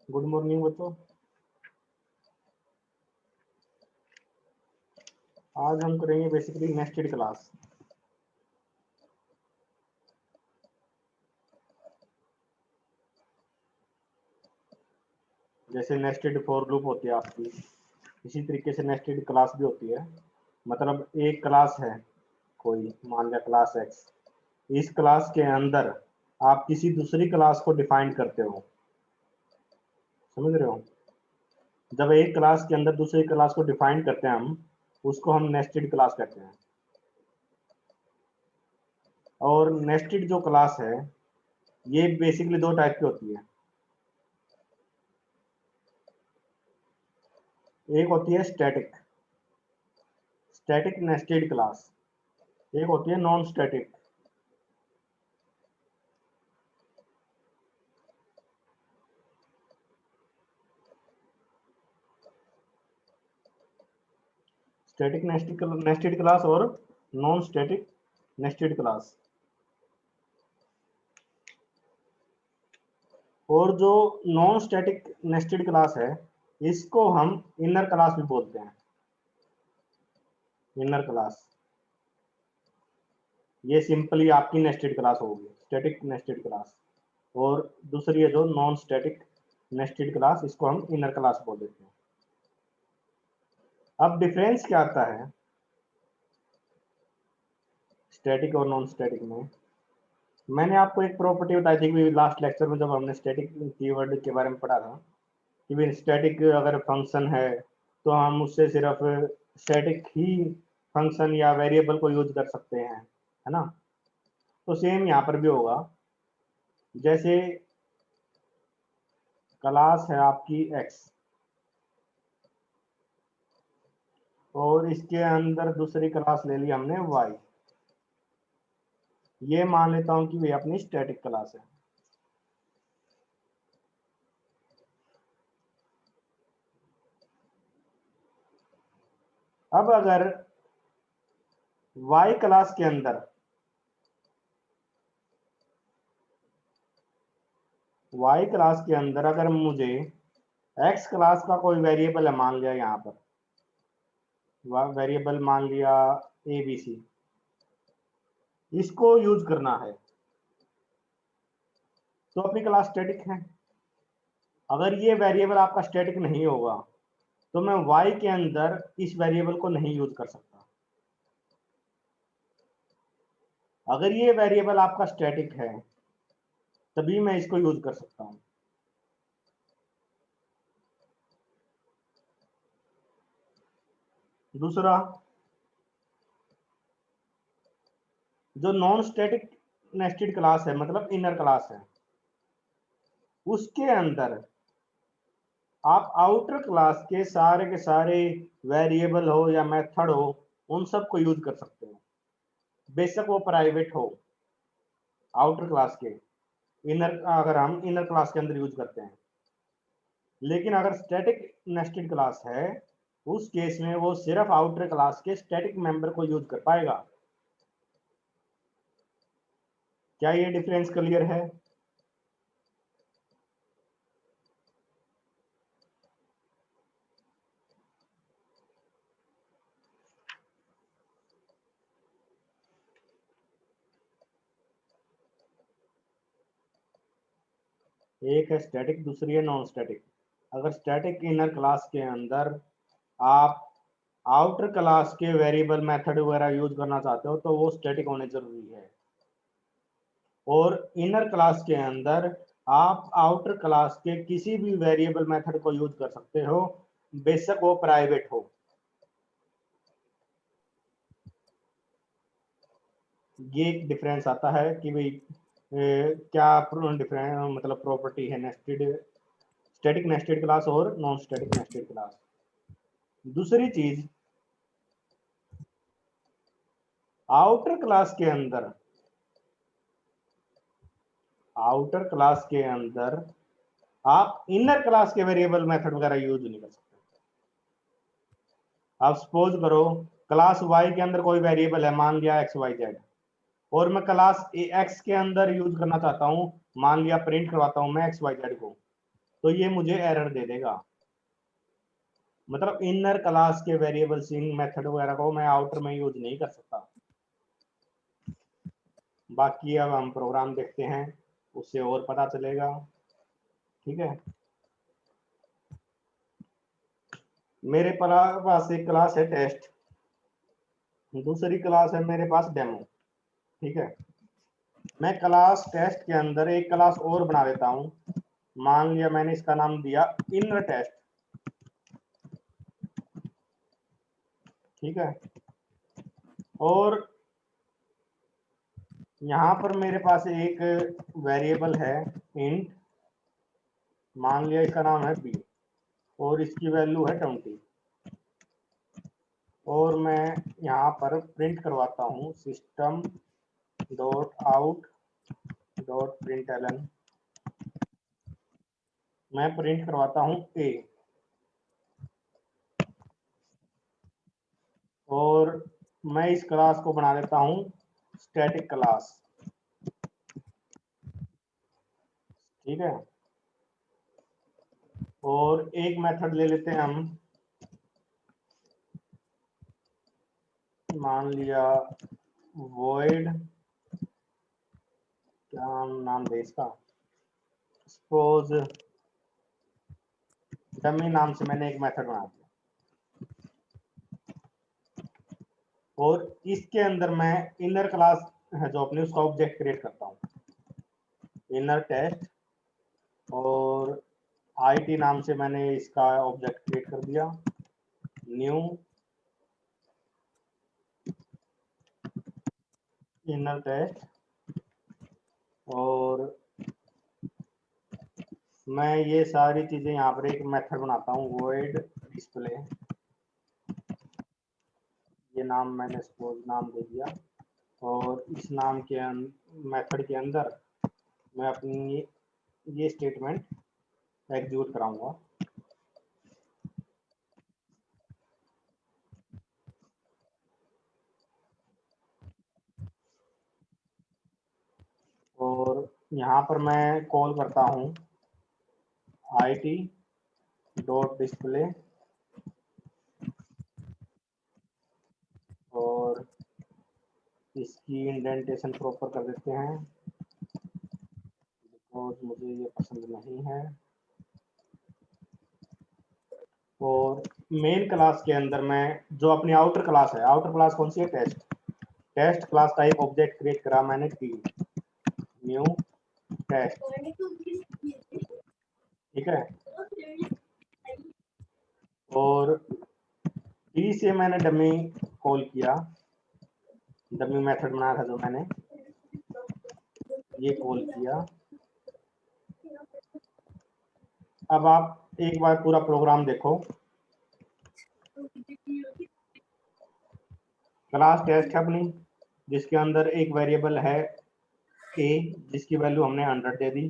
Good morning बच्चों। आज हम करेंगे बेसिकली नेस्टेड क्लास। जैसे नेस्टेड फॉर लूप होती है आपकी, इसी तरीके से नेस्टेड क्लास भी होती है। मतलब एक क्लास है कोई, मान लिया क्लास एक्स। इस क्लास के अंदर आप किसी दूसरी क्लास को डिफाइन करते हो, समझ रहे हो? जब एक क्लास के अंदर दूसरी क्लास को डिफाइन करते हैं हम, उसको हम नेस्टेड क्लास कहते हैं। और नेस्टेड जो क्लास है ये बेसिकली दो टाइप की होती है। एक होती है स्टैटिक स्टैटिक नेस्टेड क्लास, एक होती है non static. Static nested class और नॉन स्टैटिक नेस्टेड क्लास। और जो नॉन स्टैटिक नेस्टेड क्लास है इसको हम इनर क्लास भी बोलते हैं। इनर क्लास ये सिंपली आपकी नेस्टेड क्लास होगी, स्टैटिक नेस्टेड क्लास। और दूसरी है जो नॉन स्टैटिक नेस्टेड क्लास, इसको हम इनर क्लास बोल देते हैं। अब डिफरेंस क्या आता है स्टैटिक और नॉन स्टैटिक में? मैंने आपको एक प्रॉपर्टी बताई थी कि लास्ट लेक्चर में जब हमने स्टैटिक कीवर्ड के बारे में पढ़ा था कि भाई स्टैटिक अगर फंक्शन है तो हम उससे सिर्फ स्टैटिक ही फंक्शन या वेरिएबल को यूज कर सकते हैं, है ना? तो सेम यहाँ पर भी होगा। जैसे क्लास है आपकी एक्स और इसके अंदर दूसरी क्लास ले ली हमने वाई, ये मान लेता हूं कि भाई अपनी स्टैटिक क्लास है। अब अगर वाई क्लास के अंदर अगर मुझे एक्स क्लास का कोई वेरिएबल है, मान लिया यहाँ पर वेरिएबल मान लिया ABC, इसको यूज करना है तो अपनी क्लास स्टैटिक है। अगर ये वेरिएबल आपका स्टैटिक नहीं होगा तो मैं वाई के अंदर इस वेरिएबल को नहीं यूज कर सकता। अगर ये वेरिएबल आपका स्टैटिक है तभी मैं इसको यूज कर सकता हूं। दूसरा, जो नॉन स्टैटिक नेस्टेड क्लास है मतलब इनर क्लास है, उसके अंदर आप आउटर क्लास के सारे वेरिएबल हो या मेथड हो उन सब को यूज कर सकते हो, बेशक वो प्राइवेट हो। आउटर क्लास के इनर, अगर हम इनर क्लास के अंदर यूज करते हैं, लेकिन अगर स्टैटिक नेस्टेड क्लास है उस केस में वो सिर्फ आउटर क्लास के स्टैटिक मेंबर को यूज कर पाएगा। क्या ये डिफरेंस क्लियर है? एक है स्टैटिक, दूसरी है नॉन स्टैटिक। अगर स्टैटिक इनर क्लास के अंदर आप आउटर क्लास के वेरिएबल मेथड वगैरह यूज करना चाहते हो तो वो स्टैटिक होने जरूरी है। और इनर क्लास के अंदर आप आउटर क्लास के किसी भी वेरिएबल मेथड को यूज कर सकते हो, बेशक वो प्राइवेट हो। ये एक डिफरेंस आता है कि भाई क्या डिफरेंस मतलब प्रॉपर्टी है नेस्टेड स्टैटिक नेस्टेड क्लास और नॉन स्टैटिक नेस्टेड क्लास। दूसरी चीज, आउटर क्लास के अंदर आप इनर क्लास के वेरिएबल मेथड वगैरह यूज नहीं कर सकते। आप सपोज करो क्लास वाई के अंदर कोई वेरिएबल है, मान लिया एक्स वाई जेड, और मैं क्लास एक्स के अंदर यूज करना चाहता हूं, मान लिया प्रिंट करवाता हूं मैं एक्स वाई जेड को, तो ये मुझे एरर दे देगा। मतलब इनर क्लास के वेरिएबल इन मेथड वगैरह को मैं आउटर में यूज नहीं कर सकता। बाकी अब हम प्रोग्राम देखते हैं, उससे और पता चलेगा। ठीक है, मेरे पास एक क्लास है टेस्ट, दूसरी क्लास है मेरे पास डेमो। ठीक है, मैं क्लास टेस्ट के अंदर एक क्लास और बना देता हूं। मान लिया मैंने इसका नाम दिया इनर टेस्ट। ठीक है, और यहां पर मेरे पास एक वेरिएबल है इंट, मान लिया इसका नाम है बी, और इसकी वैल्यू है 20। और मैं यहाँ पर प्रिंट करवाता हूँ system dot out dot println, मैं प्रिंट करवाता हूँ ए, और मैं इस क्लास को बना देता हूँ स्टैटिक क्लास। ठीक है, और एक मेथड ले लेते हैं हम, मान लिया void, क्या नाम दे इसका, सपोज डमी नाम से मैंने एक मेथड बना दिया, और इसके अंदर मैं इनर क्लास है जो अपने उसका ऑब्जेक्ट क्रिएट करता हूँ, इनर टेस्ट, और आईटी नाम से मैंने इसका ऑब्जेक्ट क्रिएट कर दिया, न्यू इनर टेस्ट, और मैं ये सारी चीजें यहाँ पर एक मेथड बनाता हूँ void display, ये नाम मैंने सपोज नाम दे दिया, और इस नाम के मेथड के अंदर मैं अपनी ये स्टेटमेंट एग्जीक्यूट कराऊंगा। और यहाँ पर मैं कॉल करता हूँ IT डॉट डिस्प्ले, और इसकी इंडेंटेशन प्रॉपर कर देते हैं बिकॉज मुझे ये पसंद नहीं है। और मेन क्लास के अंदर मैं जो अपनी आउटर क्लास है, आउटर क्लास कौन सी है, टेस्ट, टेस्ट क्लास का एक ऑब्जेक्ट क्रिएट करा मैंने टी, न्यू टेस्ट। ठीक है, और टी से मैंने डमी कॉल किया, डमी मेथड बनाया था जो मैंने, ये कॉल किया। अब आप एक बार पूरा प्रोग्राम देखो, क्लास टेस्ट है अपनी, जिसके अंदर एक वेरिएबल है ए, जिसकी वैल्यू हमने 100 दे दी।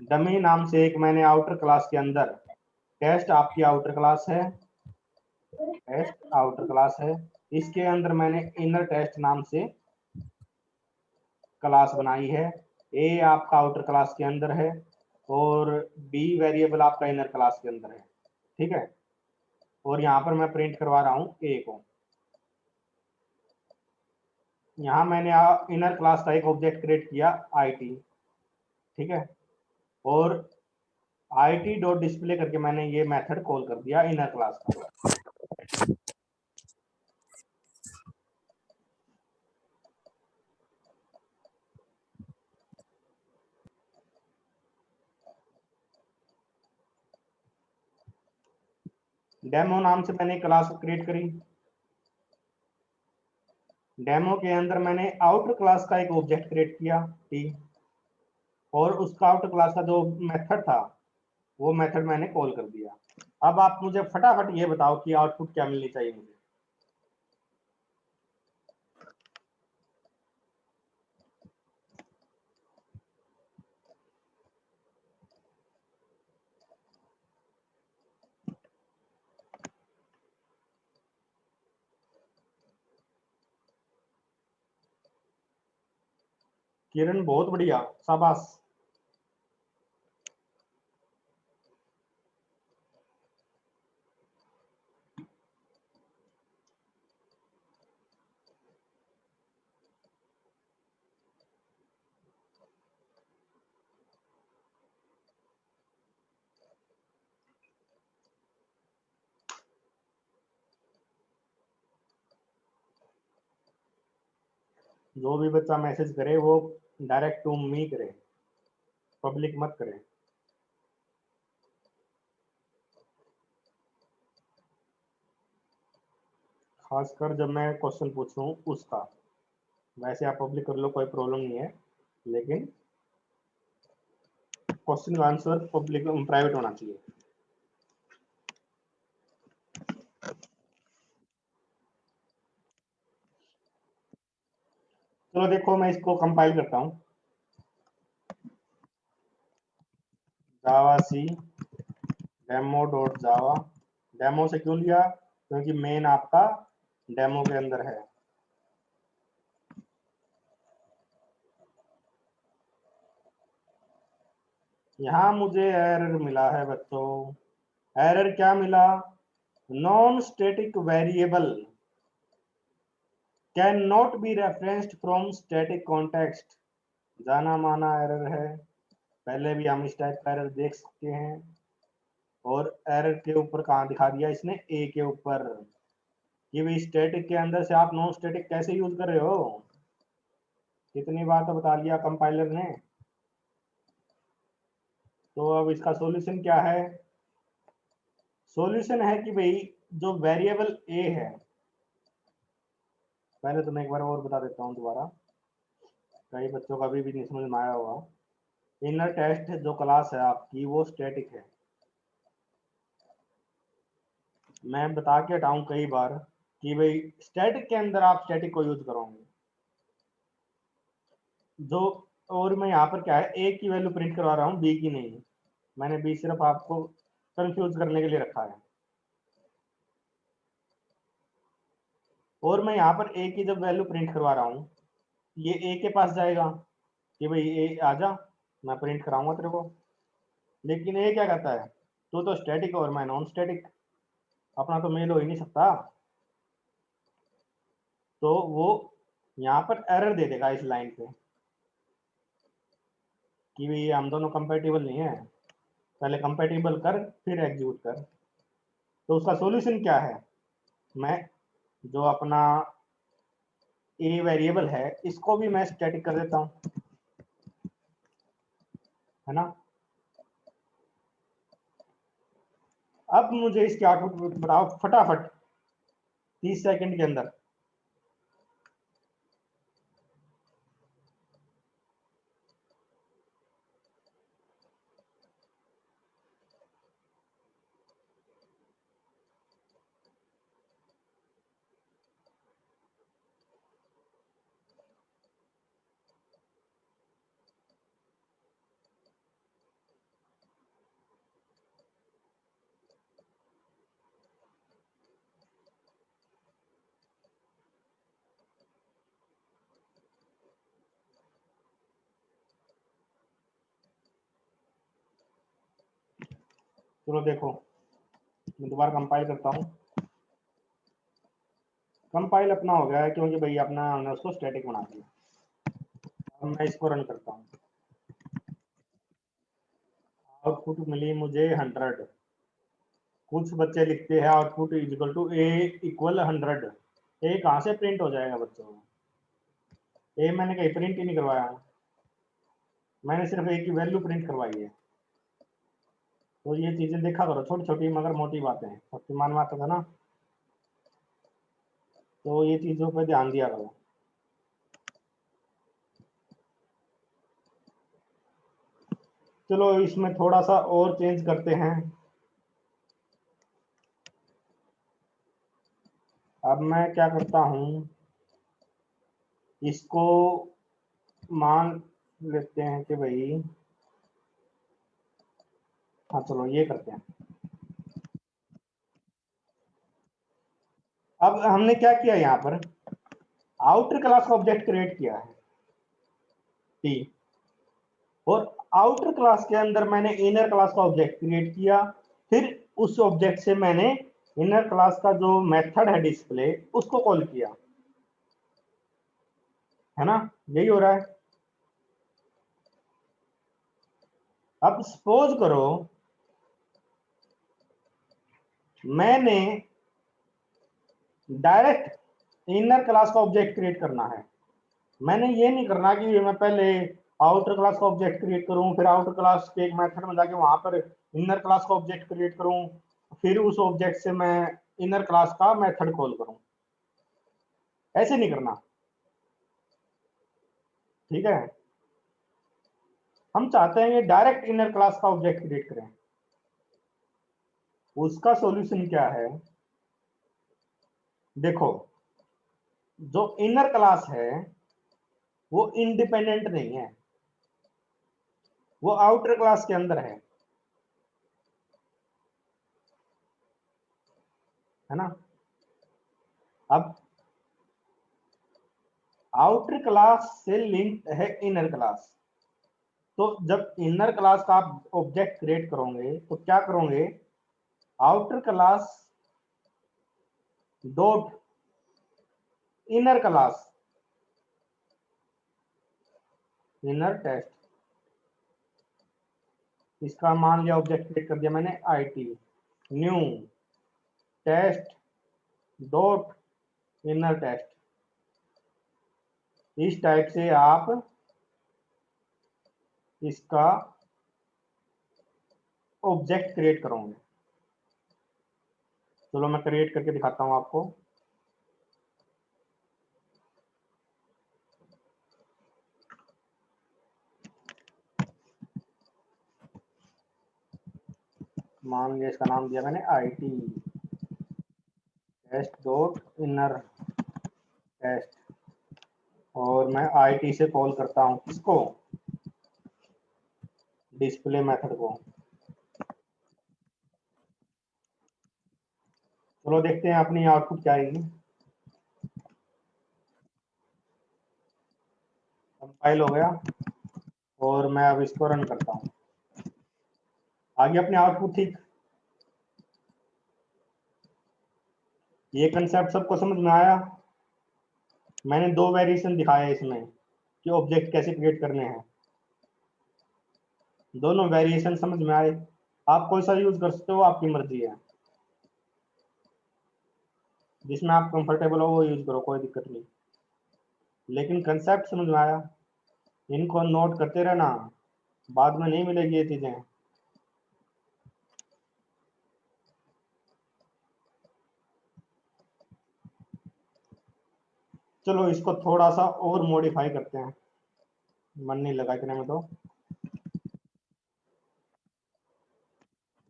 डमी नाम से एक मैंने आउटर क्लास के अंदर, टेस्ट आपकी आउटर क्लास है, टेस्ट आउटर क्लास है, इसके अंदर मैंने इनर टेस्ट नाम से क्लास बनाई है, ए आपका आउटर क्लास के अंदर है, और बी वेरिएबल आपका इनर क्लास के अंदर है। ठीक है, और यहाँ पर मैं प्रिंट करवा रहा हूँ ए को। यहाँ मैंने इनर क्लास का एक ऑब्जेक्ट क्रिएट किया IT। ठीक है, और IT डॉट डिस्प्ले करके मैंने ये मेथड कॉल कर दिया इनर क्लास का। डेमो नाम से मैंने क्लास क्रिएट करी, डेमो के अंदर मैंने आउटर क्लास का एक ऑब्जेक्ट क्रिएट किया टी, और उसका आउटर क्लास का जो मेथड था वो मेथड मैंने कॉल कर दिया। अब आप मुझे फटाफट ये बताओ कि आउटपुट क्या मिलनी चाहिए मुझे। किरण बहुत बढ़िया, शाबाश। जो भी बच्चा मैसेज करे वो डायरेक्ट टू मी करे, पब्लिक मत करे। खासकर जब मैं क्वेश्चन पूछूं उसका। वैसे आप पब्लिक कर लो, कोई प्रॉब्लम नहीं है, लेकिन क्वेश्चन का आंसर पब्लिक प्राइवेट होना चाहिए। चलो देखो, मैं इसको कंपाइल करता हूँ। जावा सी डेमो डॉट जावा। डेमो से क्यों लिया? क्योंकि मेन आपका डेमो के अंदर है। यहाँ मुझे एरर मिला है बच्चों। एरर क्या मिला? Non static variable can not be referenced from static context. जाना माना एरर है, पहले भी हम इस टाइप का एरर देख सकते हैं। और एरर के ऊपर कहाँ दिखा दिया इसने? ए के ऊपर, कि भाई स्टैटिक के अंदर से आप नॉन स्टैटिक कैसे यूज कर रहे हो। कितनी बार तो बता दिया कंपाइलर ने। तो अब इसका सॉल्यूशन क्या है? सॉल्यूशन है कि भाई जो वेरिएबल ए है, पहले तो मैं एक बार और बता देता हूँ दोबारा, कई बच्चों का अभी भी नहीं समझ में आया होगा। इनर टेस्ट जो क्लास है आपकी वो स्टैटिक है। मैं बता के हटाऊं कई बार कि भाई स्टैटिक के अंदर आप स्टैटिक को यूज करोगे जो। और मैं यहाँ पर क्या है, ए की वैल्यू प्रिंट करवा रहा हूँ, बी की नहीं। मैंने बी सिर्फ आपको कंफ्यूज करने के लिए रखा है। और मैं यहाँ पर ए की जब वैल्यू प्रिंट करवा रहा हूँ, ये ए के पास जाएगा कि भाई ए आजा, मैं प्रिंट कराऊंगा तेरे को। लेकिन ए क्या कहता है? तू तो स्टैटिक और मैं नॉन स्टैटिक, अपना तो मेल हो ही नहीं सकता। तो वो यहाँ पर एरर दे देगा इस लाइन पे कि भाई हम दोनों कंपेटिबल नहीं है। पहले कंपेटिबल कर, फिर एग्जीक्यूट कर। तो उसका सॉल्यूशन क्या है? मैं जो अपना ए वेरिएबल है इसको भी मैं स्टैटिक कर देता हूँ, है ना। अब मुझे इसके आउटपुट बताओ फटाफट, 30 सेकंड के अंदर। चलो देखो, मैं दोबारा कंपाइल करता हूँ। कंपाइल अपना हो गया है क्योंकि भाई अपना हमने उसको स्टैटिक बना दिया। अब मैं इसको रन करता हूँ। आउटपुट मिली मुझे 100। कुछ बच्चे लिखते हैं output is equal to A equal 100। A कहाँ से प्रिंट हो जाएगा बच्चों? ए मैंने कहीं प्रिंट ही नहीं करवाया, मैंने सिर्फ ए की वैल्यू प्रिंट करवाई है। तो ये चीजें देखा करो, छोटी छोटी मगर मोटी बातें हैं, शक्तिमान आता था ना। तो ये चीजों पर ध्यान दिया करो। चलो इसमें थोड़ा सा और चेंज करते हैं। अब मैं क्या करता हूँ, इसको मान लेते हैं कि भाई, हाँ चलो ये करते हैं। अब हमने क्या किया यहाँ पर, आउटर क्लास का ऑब्जेक्ट क्रिएट किया है टी, और आउटर क्लास के अंदर मैंने इनर क्लास का ऑब्जेक्ट क्रिएट किया। फिर उस ऑब्जेक्ट से मैंने इनर क्लास का जो मेथड है डिस्प्ले उसको कॉल किया, है ना। यही हो रहा है। अब सपोज करो मैंने डायरेक्ट इनर क्लास का ऑब्जेक्ट क्रिएट करना है, मैंने ये नहीं करना कि मैं पहले आउटर क्लास का ऑब्जेक्ट क्रिएट करूं, फिर आउटर क्लास के एक मेथड में जाके वहां पर इनर क्लास का ऑब्जेक्ट क्रिएट करूं, फिर उस ऑब्जेक्ट से मैं इनर क्लास का मेथड कॉल करूं। ऐसे नहीं करना, ठीक है। हम चाहते हैं ये डायरेक्ट इनर क्लास का ऑब्जेक्ट क्रिएट करें। उसका सॉल्यूशन क्या है? देखो, जो इनर क्लास है वो इंडिपेंडेंट नहीं है, वो आउटर क्लास के अंदर है ना। अब आउटर क्लास से लिंक है इनर क्लास, तो जब इनर क्लास का आप ऑब्जेक्ट क्रिएट करोगे तो क्या करोगे, outer class dot inner class inner test, इसका मान लिया ऑब्जेक्ट क्रिएट कर दिया मैंने IT new test dot inner test. इस टाइप से आप इसका ऑब्जेक्ट क्रिएट करोगे। चलो मैं क्रिएट करके दिखाता हूं आपको। मान लिया इसका नाम दिया मैंने IT test dot inner test, और मैं IT से कॉल करता हूं किसको, डिस्प्ले मेथड को। चलो देखते हैं अपनी आउटपुट क्या आएगी। कंपाइल हो गया और मैं अब इसको रन करता हूं। आगे अपने आउटपुट ठीक। ये कंसेप्ट सबको समझ में आया? मैंने दो वेरिएशन दिखाया इसमें कि ऑब्जेक्ट कैसे क्रिएट करने हैं। दोनों वेरिएशन समझ में आए? आप कोई सा यूज कर सकते हो, आपकी मर्जी है, जिसमें आप कंफर्टेबल हो वो यूज करो, कोई दिक्कत नहीं। लेकिन कंसेप्ट समझ में आया? इनको नोट करते रहना, बाद में नहीं मिलेगी ये चीजें। चलो इसको थोड़ा सा और मॉडिफाई करते हैं, मन नहीं लगा इतने में तो।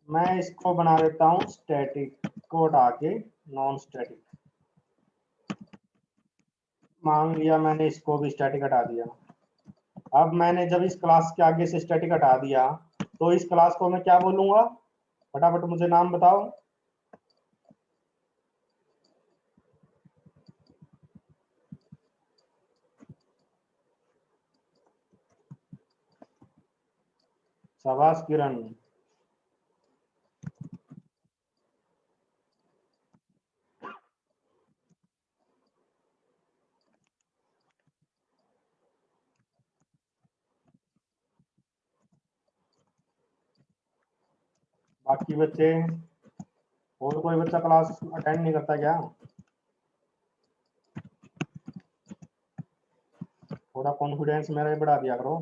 मैं इसको बना देता हूँ स्टैटिक को हटा के नॉन स्टैटिक। मान लिया मैंने इसको भी स्टैटिक हटा दिया। अब मैंने जब इस क्लास के आगे से स्टैटिक हटा दिया तो इस क्लास को मैं क्या बोलूंगा, फटाफट मुझे नाम बताओ। शाबाश किरण। बाकी बच्चे, और कोई बच्चा क्लास अटेंड नहीं करता क्या? थोड़ा कॉन्फिडेंस मेरा भी बढ़ा दिया करो।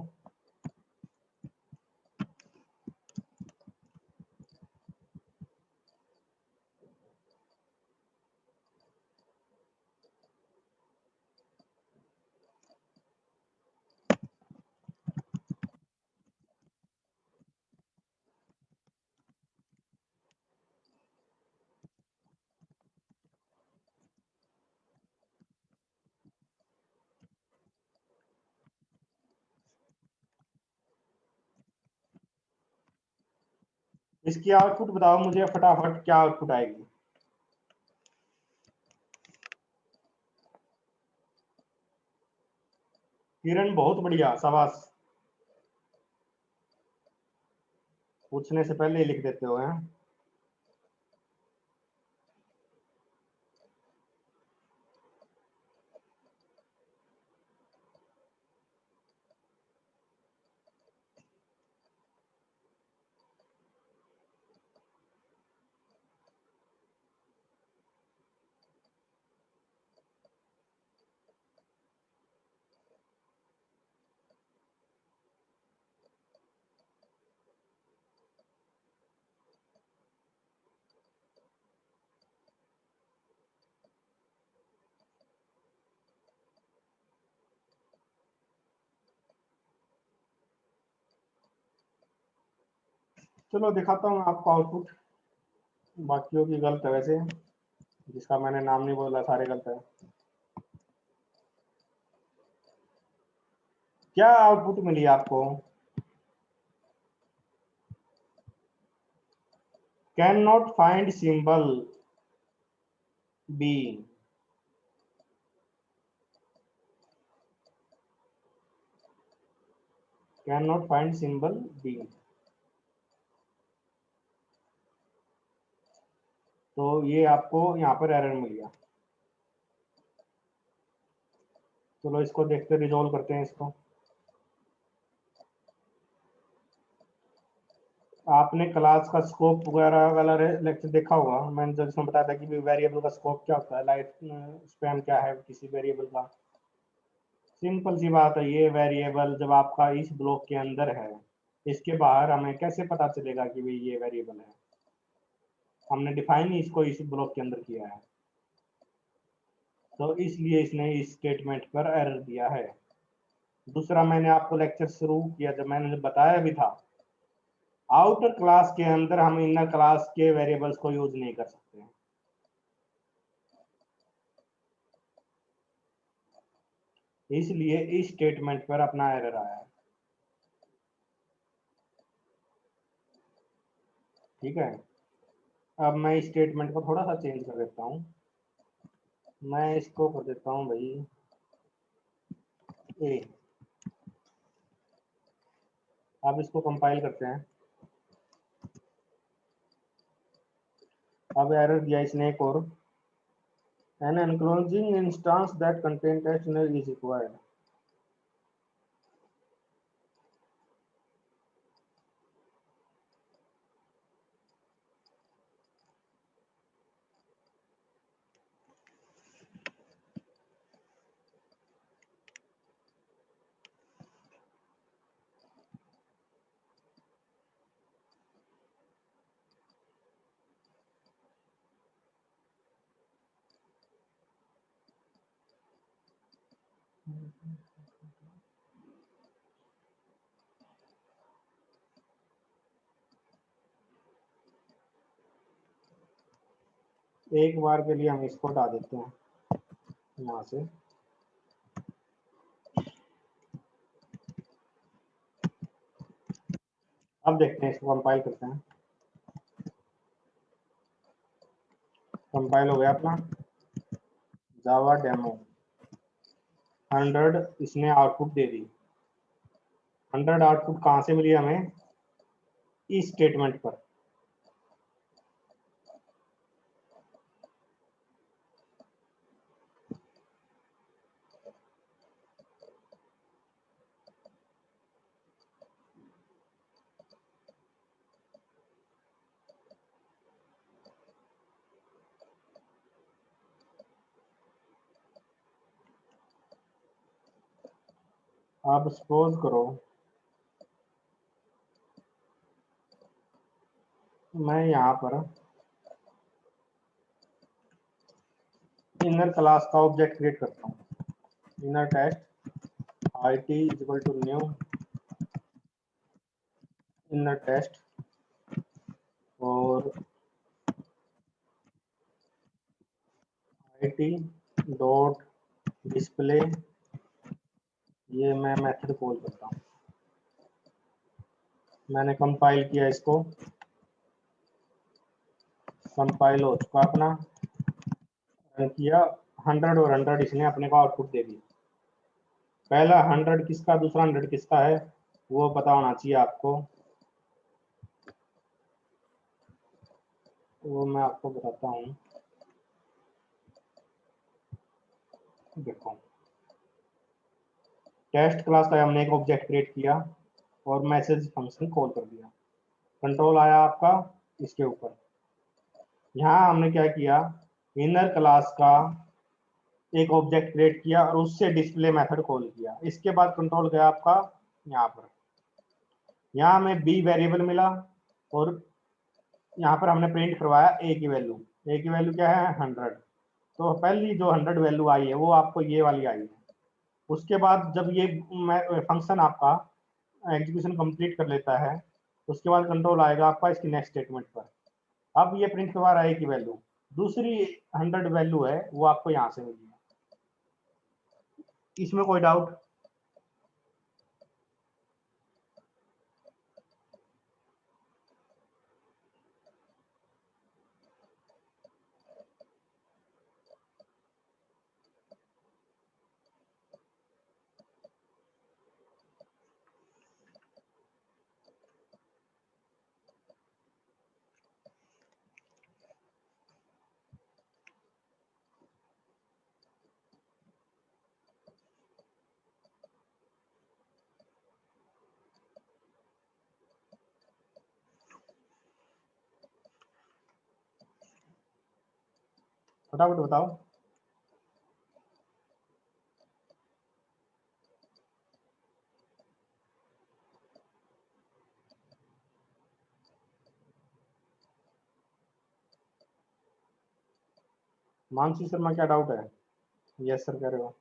इसकी आउटपुट बताओ मुझे फटाफट, क्या आउटपुट आएगी? किरण बहुत बढ़िया, शाबाश। पूछने से पहले ही लिख देते हो हैं। चलो दिखाता हूँ आपको आउटपुट। बाकियों की गलत है वैसे, जिसका मैंने नाम नहीं बोला सारे गलत है। क्या आउटपुट मिली आपको? Can not find symbol B. Can not find symbol B. तो ये आपको यहाँ पर एरर मिल गया। चलो इसको देखते रिजॉल्व करते हैं इसको। आपने क्लास का स्कोप वगैरह वाला लेक्चर देखा होगा। मैंने जब इसमें बताया था कि वेरिएबल का स्कोप क्या होता है, लाइफ स्पैन क्या है किसी वेरिएबल का। सिंपल सी बात है, ये वेरिएबल जब आपका इस ब्लॉक के अंदर है, इसके बाहर हमें कैसे पता चलेगा कि भाई ये वेरिएबल है? हमने डिफाइन ही इसको इस ब्लॉक के अंदर किया है, तो इसलिए इसने इस स्टेटमेंट पर एरर दिया है। दूसरा, मैंने आपको लेक्चर शुरू किया जब मैंने बताया भी था, आउटर क्लास के अंदर हम इनर क्लास के वेरिएबल्स को यूज नहीं कर सकते हैं। इसलिए इस स्टेटमेंट पर अपना एरर आया है। ठीक है, अब मैं इस स्टेटमेंट को थोड़ा सा चेंज कर देता हूँ। मैं इसको कर देता हूँ भाई ए। अब इसको कंपाइल करते हैं। अब एरर दिया इसने एक और, an enclosing instance that contain test is required. एक बार के लिए हम इसको हटा देते हैं यहाँ से। अब देखते हैं, इसको कंपाइल करते हैं। कंपाइल हो गया अपना जावा डेमो 100, इसने आउटपुट दे दी। 100 आउटपुट कहाँ से मिली हमें? इस स्टेटमेंट पर। अब सपोज करो मैं यहाँ पर इनर क्लास का ऑब्जेक्ट क्रिएट करता हूँ। Inner test I T is equal to new inner test और आई टी डॉट डिस्प्ले, ये मैं मेथड कॉल करता हूँ। मैंने कंपाइल किया, इसको कंपाइल हो चुका अपना, रन किया। 100 और 100 इसने अपने को आउटपुट दे दी। पहला 100 किसका, दूसरा 100 किसका है, वो पता होना चाहिए आपको। वो मैं आपको बताता हूँ। देखो, टेस्ट क्लास का हमने एक ऑब्जेक्ट क्रिएट किया और मैसेज फंक्शन कॉल कर दिया। कंट्रोल आया आपका इसके ऊपर। यहाँ हमने क्या किया, इनर क्लास का एक ऑब्जेक्ट क्रिएट किया और उससे डिस्प्ले मेथड कॉल किया। इसके बाद कंट्रोल गया आपका यहाँ पर। यहाँ हमें बी वेरिएबल मिला और यहाँ पर हमने प्रिंट करवाया ए की वैल्यू। ए की वैल्यू क्या है? 100। तो पहली जो 100 वैल्यू आई है वो आपको ये वाली आई है। उसके बाद जब ये फंक्शन आपका एग्जीक्यूशन कंप्लीट कर लेता है, उसके बाद कंट्रोल आएगा आपका इसकी नेक्स्ट स्टेटमेंट पर। अब ये प्रिंट करवा रहा है की वैल्यू, दूसरी 100 वैल्यू है वो आपको यहाँ से मिली है। इसमें कोई डाउट? फटाफट बताओ। मानसी शर्मा क्या डाउट है? यस सर कह रहे हो।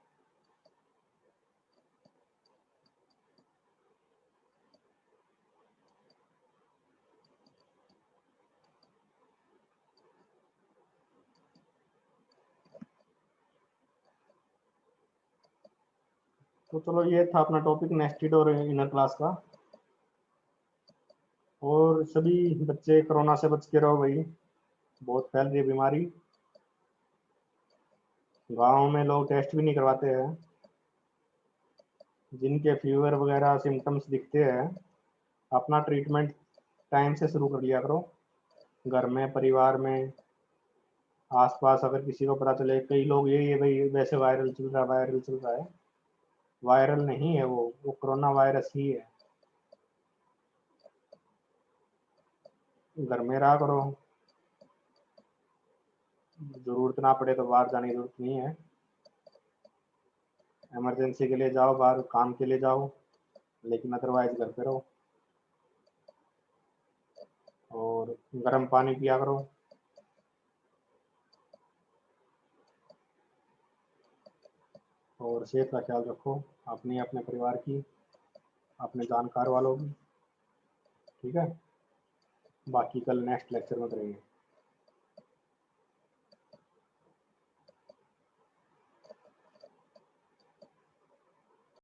तो चलो ये था अपना टॉपिक नेस्टेड और इनर क्लास का। और सभी बच्चे कोरोना से बच के रहो भाई, बहुत फैल रही है बीमारी। गाँव में लोग टेस्ट भी नहीं करवाते हैं। जिनके फीवर वगैरह सिम्टम्स दिखते हैं अपना ट्रीटमेंट टाइम से शुरू कर लिया करो, घर में परिवार में आसपास अगर किसी को पता चले। कई लोग ये भाई वैसे वायरल चल रहा है, वायरल चल रहा है, वायरल नहीं है वो कोरोना वायरस ही है। घर में रहा करो, जरूरत ना पड़े तो बाहर जाने की जरूरत नहीं है। इमरजेंसी के लिए जाओ बाहर, काम के लिए जाओ, लेकिन अदरवाइज घर पे रहो। और गर्म पानी पिया करो। और सेहत का ख्याल रखो, अपनी, अपने परिवार की, अपने जानकार वालों की। ठीक है, बाकी कल नेक्स्ट लेक्चर में करेंगे।